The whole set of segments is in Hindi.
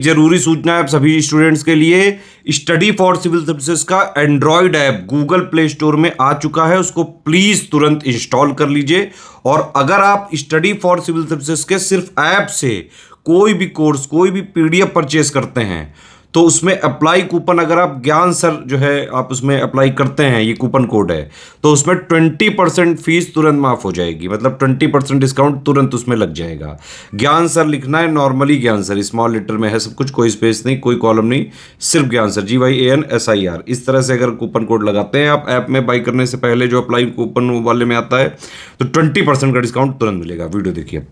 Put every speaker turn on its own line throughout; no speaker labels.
जरूरी सूचना है आप सभी स्टूडेंट्स के लिए। स्टडी फॉर सिविल सर्विसेज का Android app Google play store में आ चुका है, उसको प्लीज तुरंत इंस्टॉल कर लीजिए। और अगर आप स्टडी फॉर सिविल सर्विसेज के सिर्फ ऐप से कोई भी कोर्स, कोई भी पीडीएफ परचेस करते हैं तो उसमें अप्लाई कूपन, अगर आप ज्ञान सर जो है आप उसमें अप्लाई करते हैं, ये कूपन कोड है, तो उसमें 20% फीस तुरंत माफ हो जाएगी। मतलब 20% डिस्काउंट तुरंत उसमें लग जाएगा। ज्ञान सर लिखना है, नॉर्मली ज्ञान सर स्मॉल लेटर में है सब कुछ, कोई स्पेस नहीं, कोई कॉलम नहीं, सिर्फ ज्ञान सर, GYANSIR। इस तरह से अगर कूपन कोड लगाते हैं आप ऐप में बाई करने से पहले, जो अप्लाई कूपन वाले में आता है, तो 20% का डिस्काउंट तुरंत मिलेगा। वीडियो देखिए।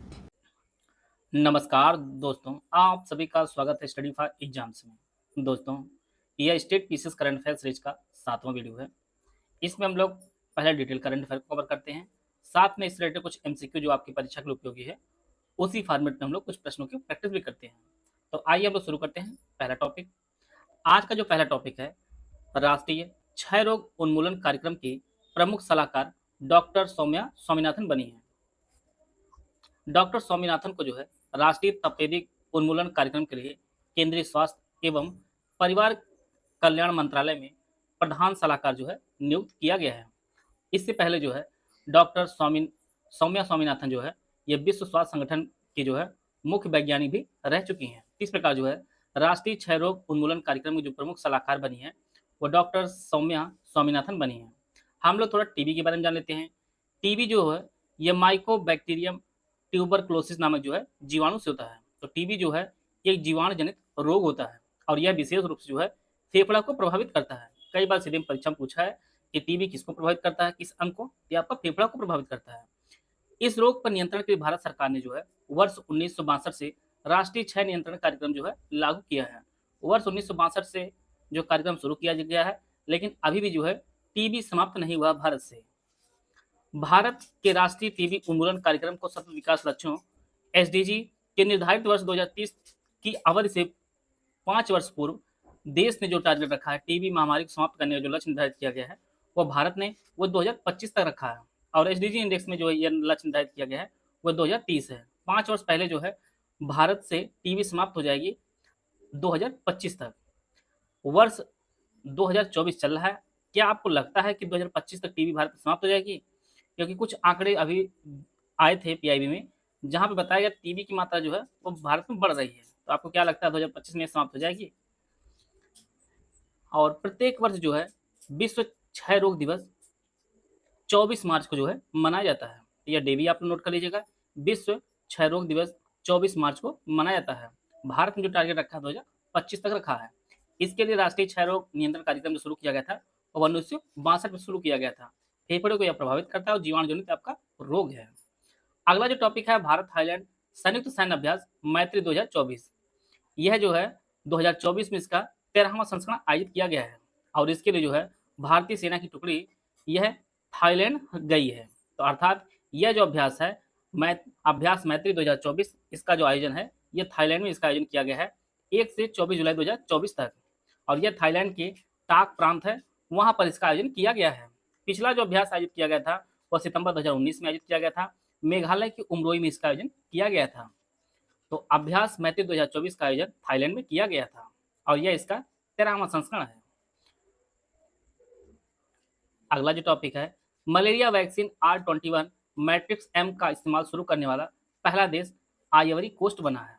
नमस्कार दोस्तों, आप सभी का स्वागत है स्टडी फॉर एग्जाम्स में। दोस्तों, यह state PCS current affair series का 7वां वीडियो है। इसमें हम लोग पहले डिटेल करंट अफेयर को कवर करते हैं, साथ में इस रिलेटेड कुछ एमसीक्यू जो आपकी परीक्षा के लिए उपयोगी है, उसी फॉर्मेट में हम लोग कुछ प्रश्नों की प्रैक्टिस भी करते हैं। तो आइए हम लोग शुरू करते हैं। पहला टॉपिक, आज का जो पहला टॉपिक है, राष्ट्रीय क्षय रोग उन्मूलन कार्यक्रम की प्रमुख सलाहकार डॉक्टर सौम्या स्वामीनाथन बनी है। डॉक्टर स्वामीनाथन को जो है राष्ट्रीय तपेदिक उन्मूलन कार्यक्रम के लिए केंद्रीय स्वास्थ्य एवं परिवार कल्याण मंत्रालय में प्रधान सलाहकार जो है नियुक्त किया गया है। इससे पहले जो है डॉक्टर सौम्या स्वामीनाथन जो है ये विश्व स्वास्थ्य संगठन की जो है मुख्य वैज्ञानिक भी रह चुकी हैं। इस प्रकार जो है राष्ट्रीय क्षय रोग उन्मूलन कार्यक्रम की जो प्रमुख सलाहकार बनी है वो डॉक्टर सौम्या स्वामीनाथन बनी है। हम लोग थोड़ा टीबी के बारे में जान लेते हैं। टीबी जो है ये माइकोबैक्टीरियम ट्यूबरक्लोसिस नामक जो है जीवाणु से होता है। तो टीबी जो है एक जीवाणु जनित रोग होता है और यह विशेष रूप से जो है फेफड़ा को प्रभावित करता है। कई बार सीधे परीक्षा में पूछा है कि टीबी किसको प्रभावित करता है, किस अंग को, या आपका फेफड़ा को प्रभावित करता है। इस रोग पर नियंत्रण के लिए भारत सरकार ने जो है वर्ष 1962 से राष्ट्रीय क्षय नियंत्रण कार्यक्रम जो है लागू किया है। वर्ष 1962 से जो कार्यक्रम शुरू किया गया है, लेकिन अभी भी जो है टीबी समाप्त नहीं हुआ भारत से। भारत के राष्ट्रीय टीबी उन्मूलन कार्यक्रम को सतत विकास लक्ष्यों एसडीजी के निर्धारित वर्ष 2030 की अवधि से 5 वर्ष पूर्व देश ने जो टारगेट रखा है टीबी महामारी को समाप्त करने का जो लक्ष्य निर्धारित किया गया है वो भारत ने वो 2025 तक रखा है। और एसडीजी इंडेक्स में जो यह लक्ष्य निर्धारित किया गया है वो 2030 है। 5 वर्ष पहले जो है भारत से टीबी समाप्त हो जाएगी 2025 तक। वर्ष 2024 चल रहा है, क्या आपको लगता है कि 2025 तक टीबी भारत में समाप्त हो जाएगी? क्योंकि कुछ आंकड़े अभी आए थे पीआईबी में, जहां पे बताया गया टीबी की मात्रा जो है वो भारत में बढ़ रही है। तो आपको क्या लगता है 2025 में समाप्त हो जाएगी? और प्रत्येक वर्ष जो है विश्व क्षय रोग दिवस 24 मार्च को जो है मनाया जाता है। यह डे भी आप नोट कर लीजिएगा, विश्व क्षय रोग दिवस 24 मार्च को मनाया जाता है। भारत में जो टारगेट रखा है 2025 तक रखा है। इसके लिए राष्ट्रीय क्षय रोग नियंत्रण कार्यक्रम जो शुरू किया गया था वो 1962 में शुरू किया गया था। फेफड़े को यह प्रभावित करता है और जीवाणु जनित आपका रोग है। अगला जो टॉपिक है, भारत थाईलैंड संयुक्त सैन्य अभ्यास मैत्री 2024। यह जो है 2024 में इसका 13वां संस्करण आयोजित किया गया है और इसके लिए जो है भारतीय सेना की टुकड़ी यह थाईलैंड गई है। तो अर्थात यह जो अभ्यास है अभ्यास मैत्री 2024, इसका जो आयोजन है यह थाईलैंड में इसका आयोजन किया गया है 1 से 24 जुलाई 2024 तक। और यह थाईलैंड के टाक प्रांत है, वहां पर इसका आयोजन किया गया है। पिछला जो अभ्यास आयोजित किया गया था वह सितंबर 2019 में आयोजित किया गया था। मेघालय के उमरोई में इसका आयोजन किया गया था। तो अभ्यास मैत्री 2024 का आयोजन थाईलैंड में किया गया था और यह इसका 13वां संस्करण है। अगला जो टॉपिक है, malaria vaccine R21 matrix M का इस्तेमाल शुरू करने वाला पहला देश आइवरी कोस्ट बना है।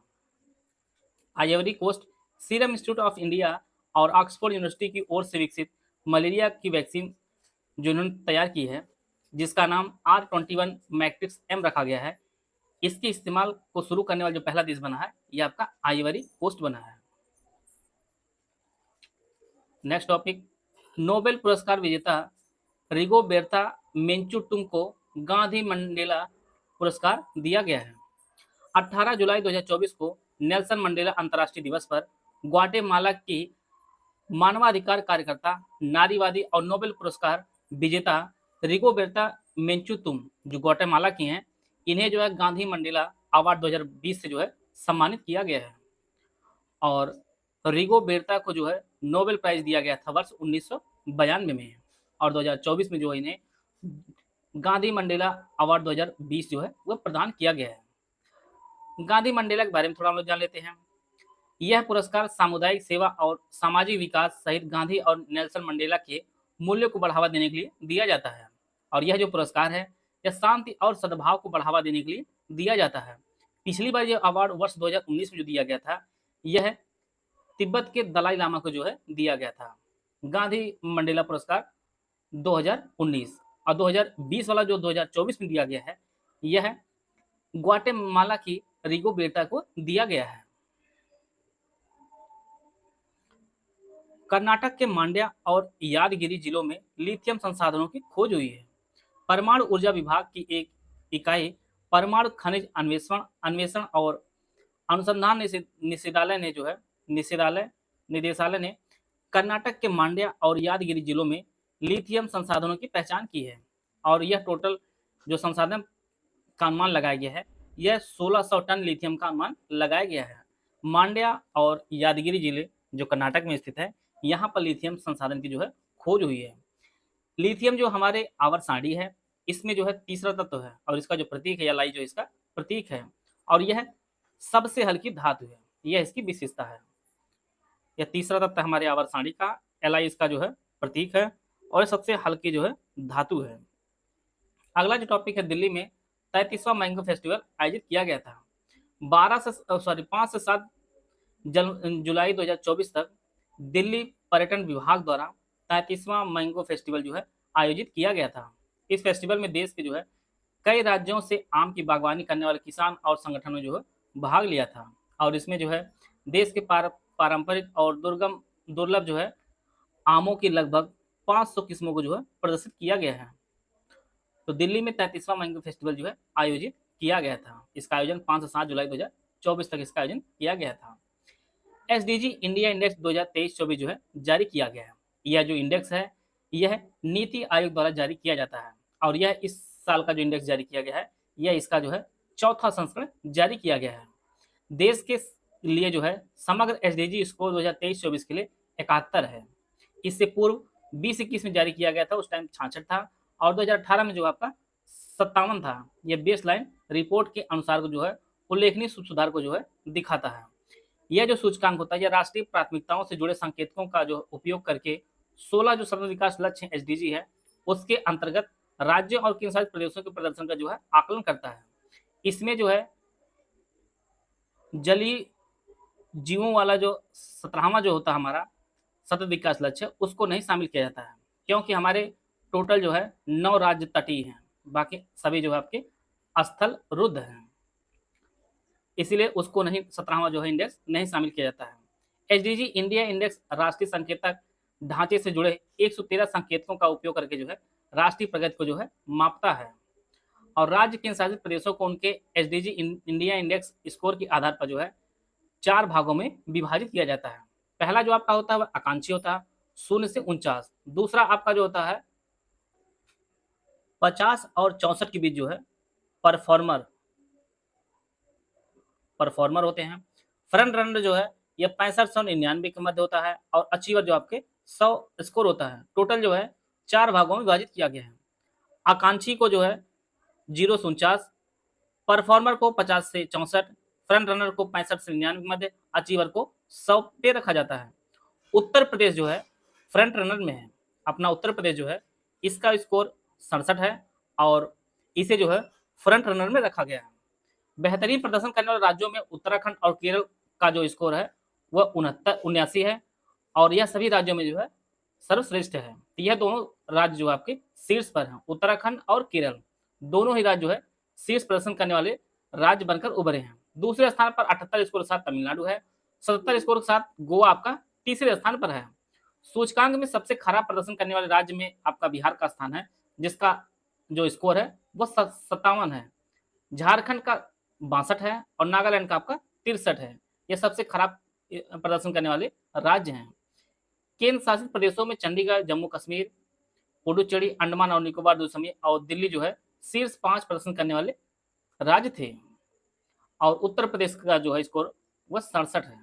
Ivory Coast Serum Institute of India और ऑक्सफोर्ड यूनिवर्सिटी की ओर से विकसित मलेरिया की वैक्सीन जो इन्होंने तैयार की है, जिसका नाम R21 मैट्रिक्स M रखा गया है, इसके इस्तेमाल को शुरू करने वाला जो पहला देश बना है यह आपका आइवरी कोस्ट बना है। नेक्स्ट टॉपिक, नोबेल पुरस्कार विजेता रिगोबेर्ता मेंचुटुम को गांधी मंडेला पुरस्कार दिया गया है। 18 जुलाई 2024 को नेल्सन मंडेला अंतर्राष्ट्रीय दिवस पर ग्वाटेमाला की मानवाधिकार कार्यकर्ता, नारीवादी और नोबेल पुरस्कार विजेता रिगोबेर्ता मेंचुतुम जो ग्वाटेमाला की हैं, इन्हें जो है गांधी मंडेला अवार्ड 2020 से जो है सम्मानित किया गया है। और रिगोबेर्ता को जो है नोबेल प्राइज दिया गया था वर्ष 1992 में और 2024 में जो है इन्हें गांधी मंडेला अवार्ड 2020 जो है वह प्रदान किया गया है। गांधी मंडेला के बारे में थोड़ा हम लोग जान लेते हैं। यह पुरस्कार सामुदायिक सेवा और सामाजिक विकास सहित गांधी और नेल्सन मंडेला के मूल्यों को बढ़ावा देने के लिए दिया जाता है। और यह जो पुरस्कार है, यह शांति और सद्भाव को बढ़ावा देने के लिए दिया जाता है। पिछली बार यह अवार्ड वर्ष 2019 में जो दिया गया था, यह तिब्बत के दलाई लामा को जो है दिया गया था। गांधी मंडेला पुरस्कार 2019 और 2020 वाला जो 2024 में दिया गया है, यह ग्वाटेमाला की रिगोबेटा को दिया गया है। कर्नाटक के मांड्या और यादगिरी जिलों में लिथियम संसाधनों की खोज हुई है। परमाणु ऊर्जा विभाग की एक इकाई परमाणु खनिज अन्वेषण और अनुसंधान निदेशालय ने कर्नाटक के मांड्या और यादगिरी जिलों में लिथियम संसाधनों की पहचान की है। और यह टोटल जो संसाधन का अनुमान लगाया गया है, यह 1600 टन लिथियम का अनुमान लगाया गया है। मांड्या और यादगिरी जिले जो कर्नाटक में स्थित है, यहाँ पर लिथियम संसाधन की जो है खोज हुई है। लिथियम जो हमारे आवर्त सारणी है, इसमें जो है तीसरा तत्व है और इसका जो प्रतीक है या लाई जो इसका प्रतीक है, और यह सबसे हल्की धातु है, यह इसकी विशेषता है। यह तीसरा तत्व हमारे आवर्त सारणी का, Li इसका जो है प्रतीक है और सबसे हल्की जो है धातु है। अगला जो टॉपिक है, दिल्ली में 33वां मैंगो फेस्टिवल आयोजित किया गया था। 5 से 7 जुलाई 2024 तक दिल्ली पर्यटन विभाग द्वारा 33वां मैंगो फेस्टिवल जो है आयोजित किया गया था। इस फेस्टिवल में देश के जो है कई राज्यों से आम की बागवानी करने वाले किसान और संगठनों ने जो है भाग लिया था। और इसमें जो है देश के पारंपरिक और दुर्लभ जो है आमों की लगभग 500 किस्मों को जो है प्रदर्शित किया गया है। तो दिल्ली में 33वां मैंगो फेस्टिवल जो है आयोजित किया गया था। इसका आयोजन 5 से 7 जुलाई 2024 तक इसका आयोजन किया गया था। एसडीजी इंडिया इंडेक्स 2023-24 जो है जारी किया गया है। यह जो इंडेक्स है, यह नीति आयोग द्वारा जारी किया जाता है और यह इस साल का जो इंडेक्स जारी किया गया है, यह इसका जो है 4था संस्करण जारी किया गया है। देश के लिए जो है समग्र एसडीजी स्कोर 2023-24 के लिए 71 है। इससे पूर्व 2021 में जारी किया गया था, उस टाइम 66 था और 2018 में जो आपका 57 था। यह बेस लाइन रिपोर्ट के अनुसार जो है उल्लेखनीय सुधार को जो है दिखाता है। यह जो सूचकांक होता है, यह राष्ट्रीय प्राथमिकताओं से जुड़े संकेतकों का जो उपयोग करके 16 जो सतत विकास लक्ष्य एसडीजी है, उसके अंतर्गत राज्यों और केंद्रशासित प्रदेशों के प्रदर्शन का जो है आकलन करता है। इसमें जो है जलीय जीवों वाला जो 17वां जो होता है हमारा सतत विकास लक्ष्य, उसको नहीं शामिल किया जाता है, क्योंकि हमारे टोटल जो है 9 राज्य तटीय हैं, बाकी सभी जो है आपके स्थल रुद्ध हैं, इसीलिए उसको नहीं 17वां जो है इंडेक्स नहीं शामिल किया जाता है। एसडीजी इंडिया इंडेक्स राष्ट्रीय संकेतक ढांचे से जुड़े 113 संकेतकों का उपयोग करके जो है राष्ट्रीय प्रगति को जो है मापता है और राज्य केंद्र शासित प्रदेशों को उनके एसडीजी इंडिया इंडेक्स स्कोर के आधार पर जो है 4 भागों में विभाजित किया जाता है। पहला जो आपका होता है वह आकांक्षी होता है 0 से 49। दूसरा आपका जो होता है 50 और 64 के बीच जो है परफॉर्मर होते हैं। फ्रंट रनर जो है यह 65 से 99 के मध्य होता है और अचीवर जो आपके 100 स्कोर होता है। टोटल जो है 4 भागों में विभाजित किया गया है। आकांक्षी को जो है 0 से 49, परफॉर्मर को 50 से 64, फ्रंट रनर को 65 से 99 के मध्य, अचीवर को 100 पे रखा जाता है। उत्तर प्रदेश जो है फ्रंट रनर में है। अपना उत्तर प्रदेश जो है इसका स्कोर 67 है और इसे जो है फ्रंट रनर में रखा गया है। बेहतरीन प्रदर्शन करने वाले राज्यों में उत्तराखंड और केरल का जो स्कोर है वह 79 है और यह सभी राज्यों में जो है सर्वश्रेष्ठ है। तो यह दोनों राज्य जो आपके शीर्ष पर हैं, उत्तराखंड और केरल दोनों ही राज्य जो है शीर्ष प्रदर्शन करने वाले राज्य बनकर उभरे हैं। दूसरे स्थान पर 78 स्कोर के साथ तमिलनाडु है, 77 स्कोर के साथ गोवा आपका तीसरे स्थान पर है। सूचकांक में सबसे खराब प्रदर्शन करने वाले राज्य में आपका बिहार का स्थान है, जिसका जो स्कोर है वह 57 है। झारखंड का 62 है और नागालैंड का आपका 63 है। ये सबसे खराब प्रदर्शन करने वाले राज्य हैं। केंद्र शासित प्रदेशों में चंडीगढ़, जम्मू कश्मीर, पुडुचेरी, अंडमान और निकोबार द्वीप समूह और दिल्ली जो है शीर्ष 5 प्रदर्शन करने वाले राज्य थे और उत्तर प्रदेश का जो है स्कोर वह 67 है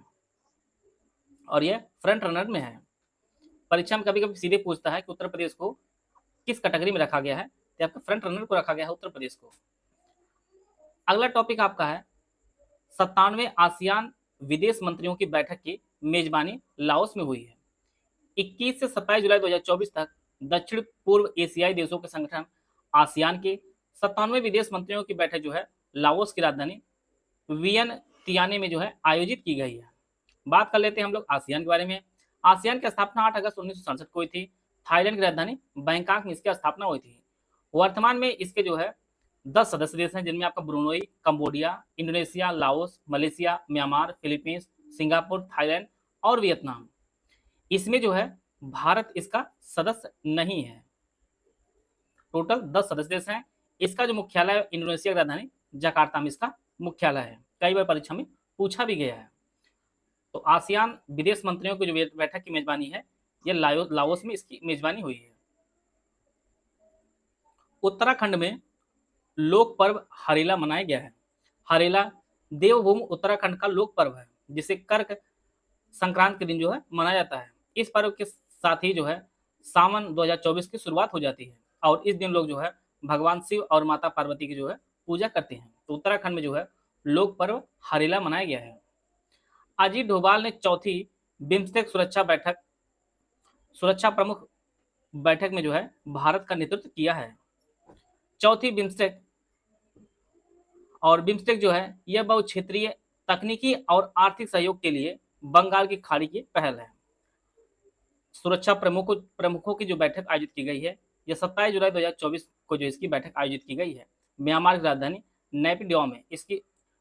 और यह फ्रंट रनर में है। परीक्षा में कभी कभी सीधे पूछता है कि उत्तर प्रदेश को किस कैटेगरी में रखा गया है, तो आपका फ्रंट रनर को रखा गया है उत्तर प्रदेश को। अगला टॉपिक आपका है 97वें आसियान विदेश मंत्रियों की बैठक की मेजबानी लाओस में हुई है। 21 से 27 जुलाई 2024 तक दक्षिण पूर्व एशियाई देशों के संगठन आसियान के 97 विदेश मंत्रियों की बैठक जो है लाओस की राजधानी वियनतियाने में जो है आयोजित की गई है। बात कर लेते हैं हम लोग आसियान के बारे में। आसियान की स्थापना 8 अगस्त 1967 को हुई थी। थाईलैंड की राजधानी बैंकॉक में इसकी स्थापना हुई थी। वर्तमान में इसके जो है 10 सदस्य देश हैं, जिनमें आपका Brunei, Cambodia, Indonesia, Laos, Malaysia, Myanmar, Philippines, Singapore, Thailand और वियतनाम। इसमें जो है भारत इसका सदस्य नहीं है। टोटल 10 सदस्य देश हैं। इसका जो मुख्यालय है इंडोनेशिया की राजधानी जकार्ता में इसका मुख्यालय है। कई बार परीक्षा में पूछा भी गया है। तो आसियान विदेश मंत्रियों की जो बैठक की मेजबानी है, ये लाओस में इसकी मेजबानी हुई है। उत्तराखंड में लोक पर्व हरेला मनाया गया है। हरेला देवभूमि उत्तराखंड का लोक पर्व है, जिसे कर्क संक्रांत के दिन जो है मनाया जाता है। इस पर्व के साथ ही जो है सावन 2024 की शुरुआत हो जाती है और इस दिन लोग जो है भगवान शिव और माता पार्वती की जो है पूजा करते हैं। तो उत्तराखंड में जो है लोक पर्व हरेला मनाया गया है। अजीत डोभाल ने चौथी बिम्स्टेक सुरक्षा प्रमुख बैठक में जो है भारत का नेतृत्व किया है। चौथी बिम्स्टेक और बिम्स्टेक जो है यह बहुक्षेत्रीय तकनीकी और आर्थिक सहयोग के लिए बंगाल की खाड़ी की पहल है। सुरक्षा प्रमुखों की जो बैठक आयोजित की गई है, यह 27 जुलाई 2024 को जो इसकी बैठक आयोजित की गई है। म्यांमार की राजधानी नेपिडॉ में इसकी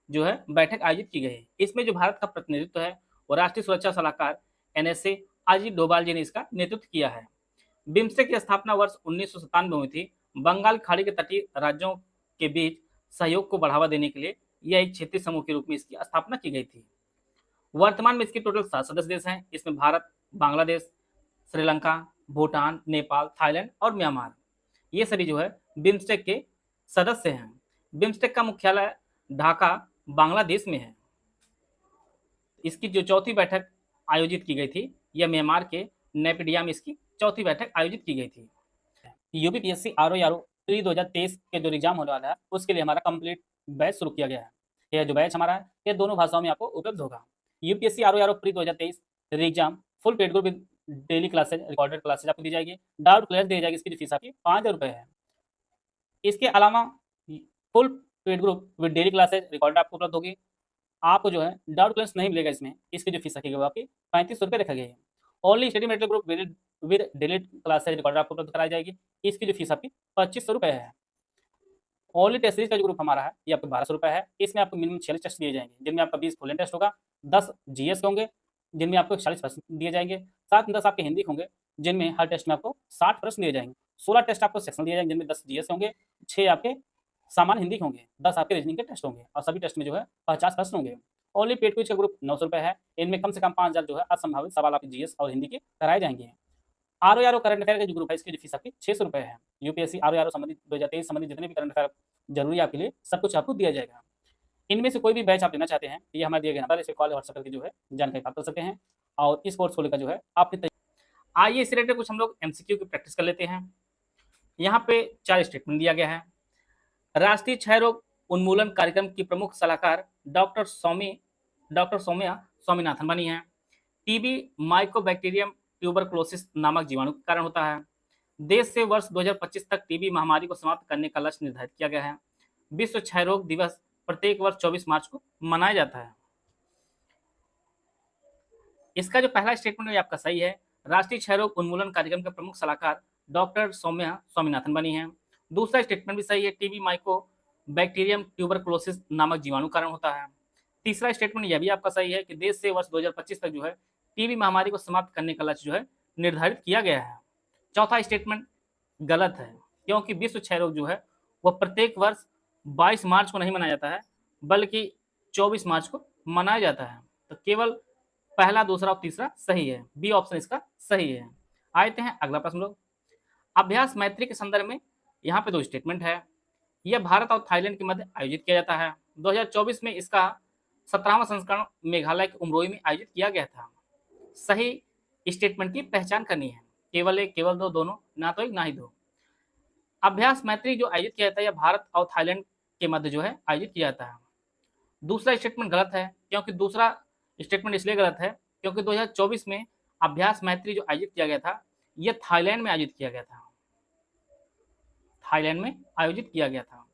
जो है बैठक आयोजित की गई है। इसमें जो भारत का प्रतिनिधित्व है वो राष्ट्रीय सुरक्षा सलाहकार NSA अजीत डोभाल जी ने इसका नेतृत्व किया है। बिम्स्टेक की स्थापना वर्ष 1997 में हुई थी। बंगाल खाड़ी के तटीय राज्यों के बीच सहयोग को बढ़ावा देने के लिए यह एक क्षेत्रीय समूह के रूप में इसकी स्थापना की गई थी। वर्तमान में इसके टोटल 7 सदस्य देश हैं। इसमें भारत, बांग्लादेश, श्रीलंका, भूटान, नेपाल, थाईलैंड और म्यांमार, ये सभी जो है बिम्स्टेक के सदस्य हैं। बिम्स्टेक का मुख्यालय ढाका, बांग्लादेश में है। इसकी जो चौथी बैठक आयोजित की गई थी, यह म्यांमार के नेपिडिया में इसकी चौथी बैठक आयोजित की गई थी। यूपीपीएससी आरओ प्री 2023 के जो एग्जाम होने वाला है, उसके लिए हमारा कंप्लीट बैच शुरू किया गया है। यह जो बैच हमारा है, ये दोनों भाषाओं में आपको उपलब्ध होगा। UPSC RO pre 2023 exam full paid group daily classes, recorded classes आपको दी जाएगी। डाउट क्लियर दी जाएगी। इसकी जो फीस आपकी 5,000 रुपये है। इसके अलावा full paid group with daily classes recorded आपको उपलब्ध होगी। आपको जो है डाउट क्लियर नहीं मिलेगा इसमें। इसकी जो फीस रखी गई वो आपकी 3500 रुपये रखा गई है। Only study material group with daily classes recorded आपको उपलब्ध कराई जाएगी। इसकी जो फीस आपकी 2500 रुपये है। ओनली टेस्ट सीरीज का जो ग्रुप हमारा है, ये आपको 1200 रुपये है। इसमें आपको मिनिमम 46 टेस्ट दिए जाएंगे, जिनमें आपका 20 फुल टेस्ट होगा, 10 GS के होंगे, जिनमें आपको 40 प्रश्न दिए जाएंगे। साथ में 10 आपके हिंदी के होंगे, जिनमें हर टेस्ट में आपको 60 प्रश्न दिए जाएंगे। 16 टेस्ट आपको सेक्शनल दिए जाएंगे, जिनमें 10 GS होंगे, 6 आपके सामान्य हिंदी के होंगे, 10 आपके रीजनिंग के टेस्ट होंगे और सभी टेस्ट में जो है 50 प्रश्न होंगे। ओनली पेड क्विज का ग्रुप 900 रुपये है। इनमें कम से कम 5000 जो है असंभावित सवाल आपके GS और हिंदी के कराए जाएंगे। आरओ करंट अफेयर का जो ग्रुप है, इसकी जो फीस आपकी 600 रुपये है। यूपीएससी आरओ संबंधित 2023 संबंधित जितने भी करंट अफेयर जरूरी आपके लिए सब कुछ आपको दिया जाएगा। इनमें से कोई भी बैच आप लेना चाहते हैं, ये हमारे दिए गए नंबर, इस कॉल व्हाट्सएप करके जो है जानकारी प्राप्त कर सकते हैं और इस कोर्स को लेकर जो है आपकी आइए इस रिलेटेड कुछ हम लोग MCQ की प्रैक्टिस कर लेते हैं। यहाँ पे 4 स्टेटमेंट दिया गया है। राष्ट्रीय क्षय रोग उन्मूलन कार्यक्रम की प्रमुख सलाहकार डॉक्टर सौम्या स्वामीनाथन बनी है। टीबी माइकोबैक्टीरियम ट्यूबरक्लोसिस नामक जीवाणु के कारण होता है। देश से वर्ष 2025 तक टीबी महामारी को समाप्त करने का लक्ष्य निर्धारित किया गया है। विश्व क्षय रोग दिवस प्रत्येक वर्ष 24 मार्च को मनाया जाता है। इसका जो पहला स्टेटमेंट है आपका सही है। राष्ट्रीय क्षय रोग उन्मूलन कार्यक्रम के प्रमुख सलाहकार डॉक्टर सौम्या स्वामीनाथन बनी है। दूसरा स्टेटमेंट भी सही है। टीबी माइकोबैक्टीरियम ट्यूबरक्लोसिस नामक जीवाणु कारण होता है। तीसरा स्टेटमेंट यह भी आपका सही है कि देश से वर्ष 2025 तक जो है टीबी महामारी को समाप्त करने का लक्ष्य जो है निर्धारित किया गया है। चौथा स्टेटमेंट गलत है, क्योंकि विश्व क्षय रोग जो है वह प्रत्येक वर्ष 22 मार्च को नहीं मनाया जाता है, बल्कि 24 मार्च को मनाया जाता है। तो केवल पहला, दूसरा और तीसरा सही है। बी ऑप्शन इसका सही है। आते हैं अगला प्रश्न लोग। अभ्यास मैत्री के संदर्भ में यहाँ पे 2 स्टेटमेंट है। यह भारत और थाईलैंड के मध्य आयोजित किया जाता है। 2024 में इसका 17वां संस्करण मेघालय के उमरोई में आयोजित किया गया था। सही स्टेटमेंट की पहचान करनी है। केवल एक, केवल दो, दोनों, ना तो एक ना ही दो। अभ्यास मैत्री जो आयोजित किया जाता है यह भारत और थाईलैंड के मध्य जो है आयोजित किया जाता है। दूसरा स्टेटमेंट गलत है, क्योंकि दूसरा स्टेटमेंट इसलिए गलत है क्योंकि 2024 में अभ्यास मैत्री जो आयोजित किया गया था, यह थाईलैंड में आयोजित किया गया था। थाईलैंड में आयोजित किया गया था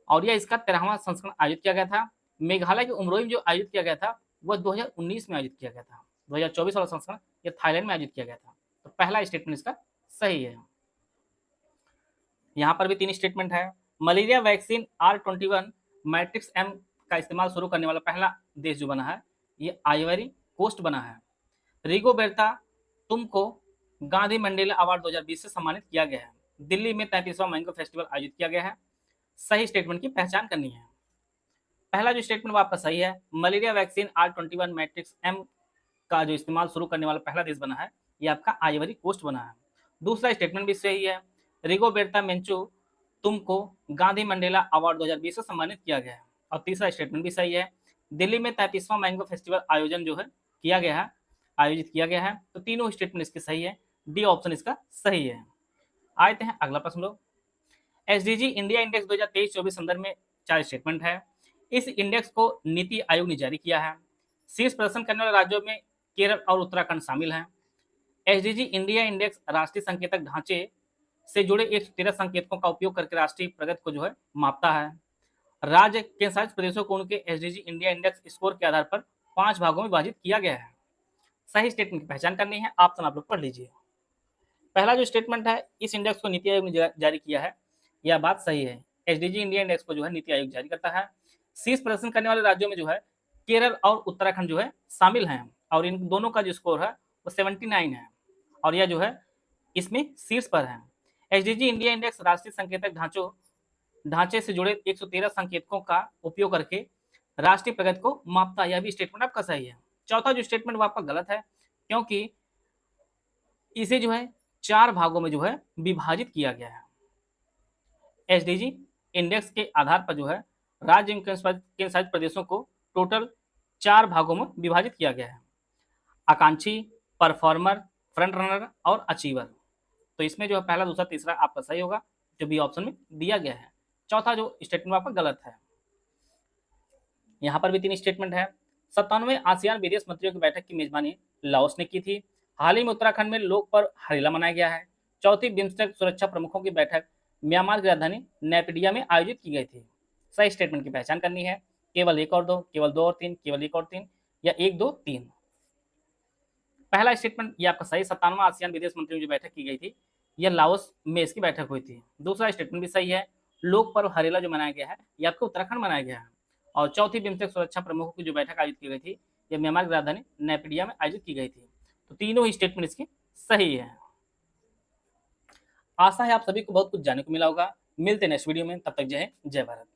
और यह इसका 13वां संस्करण आयोजित किया गया था। मेघालय के उमरोई में जो आयोजित किया गया था वह 2019 में आयोजित किया गया था। 2024 वाला संस्करण यह थाईलैंड में आयोजित किया गया था। तो पहला स्टेटमेंट इसका सही है। यहाँ पर भी 3 स्टेटमेंट है। Malaria vaccine R21 matrix M का इस्तेमाल शुरू करने वाला पहला देश जो बना है ये आइवरी कोस्ट बना है। रिगोबेर्ता तुमको गांधी मंडेला अवार्ड 2020 से सम्मानित किया गया है। दिल्ली में 33वां मैंगो फेस्टिवल आयोजित किया गया है। सही स्टेटमेंट की पहचान करनी है। पहला जो स्टेटमेंट वो आपका सही है। Malaria vaccine R21 matrix M का जो इस्तेमाल शुरू करने वाला पहला देश बना है ये आपका आइवरी कोस्ट बना है। दूसरा स्टेटमेंट भी सही है। रिगोबेर्ता मेंचू तुमको गांधी मंडेला अवार्ड 2020 से सम्मानित किया गया है। और तीसरा स्टेटमेंट भी सही है। दिल्ली में 33वां मैंगो फेस्टिवल आयोजित किया गया है। तो तीनों स्टेटमेंट इसके सही है। डी ऑप्शन इसका सही है। आते हैं अगला प्रश्न लोग। एसडीजी इंडिया इंडेक्स 2023-24 संदर्भ में 4 स्टेटमेंट है। इस इंडेक्स को नीति आयोग ने जारी किया है। शीर्ष प्रदर्शन करने वाले राज्यों में केरल और उत्तराखंड शामिल हैं। एसडीजी इंडिया इंडेक्स राष्ट्रीय संकेतक ढांचे से जुड़े 113 संकेतकों का उपयोग करके राष्ट्रीय प्रगति को जो है मापता है। राज्य केंद्र शासित प्रदेशों को उनके एसडीजी इंडिया इंडेक्स स्कोर के आधार पर 5 भागों में विभाजित किया गया है। सही स्टेटमेंट की पहचान करनी है। ऑप्शन आप लोग पढ़ लीजिए। पहला जो स्टेटमेंट है इस इंडेक्स को नीति आयोग ने जारी किया है, यह बात सही है। एसडीजी इंडिया इंडेक्स को जो है नीति आयोग जारी करता है। शीर्ष प्रदर्शन करने वाले राज्यों में जो है केरल और उत्तराखंड जो है शामिल हैं और इन दोनों का जो स्कोर है वो 79 है और यह जो है इसमें शीर्ष पर है। एसडीजी इंडिया इंडेक्स राष्ट्रीय संकेतक ढांचे से जुड़े 113 संकेतकों का उपयोग करके राष्ट्रीय प्रगति को मापता है। यह भी स्टेटमेंट आपका सही है। चौथा जो स्टेटमेंट वो आपका गलत है क्योंकि इसे जो है 4 भागों में जो है विभाजित किया गया है। एसडीजी इंडेक्स के आधार पर जो है राज्य एवं केंद्र शासित प्रदेशों को टोटल 4 भागों में विभाजित किया गया है। आकांक्षी, परफॉर्मर, फ्रंट रनर और अचीवर। तो इसमें जो है पहला, दूसरा, तीसरा आपका सही होगा जो बी ऑप्शन में दिया गया है। चौथा जो स्टेटमेंट आपका गलत है। यहाँ पर भी 3 स्टेटमेंट है। 97वें आसियान विदेश मंत्रियों की बैठक की मेजबानी लाओस ने की थी। हाल ही में उत्तराखंड में लोक पर्व हरेला मनाया गया है। चौथी बिम्स्टेक सुरक्षा प्रमुखों की बैठक म्यांमार की राजधानी नेपिडिया में आयोजित की गई थी। सही स्टेटमेंट की पहचान करनी है। केवल 1 और 2, केवल 2 और 3, केवल 1 और 3 या 1, 2, 3। पहला स्टेटमेंट ये आपका सही। 97वां आसियान विदेश मंत्रियों की बैठक की गई थी, यह लाओस में इसकी बैठक हुई थी। दूसरा स्टेटमेंट भी सही है। लोक पर्व हरेला जो मनाया गया है यह आपको उत्तराखंड मनाया गया है। और चौथी बिम्स्टेक सुरक्षा प्रमुखों की जो बैठक आयोजित की गई थी यह म्यांमार की राजधानी नेपिडिया में आयोजित की गई थी। तो तीनों ही स्टेटमेंट इसके सही है। आशा है आप सभी को बहुत कुछ जानने को मिला होगा। मिलते हैं नेक्स्ट वीडियो में, तब तक जय हिंद, जय भारत।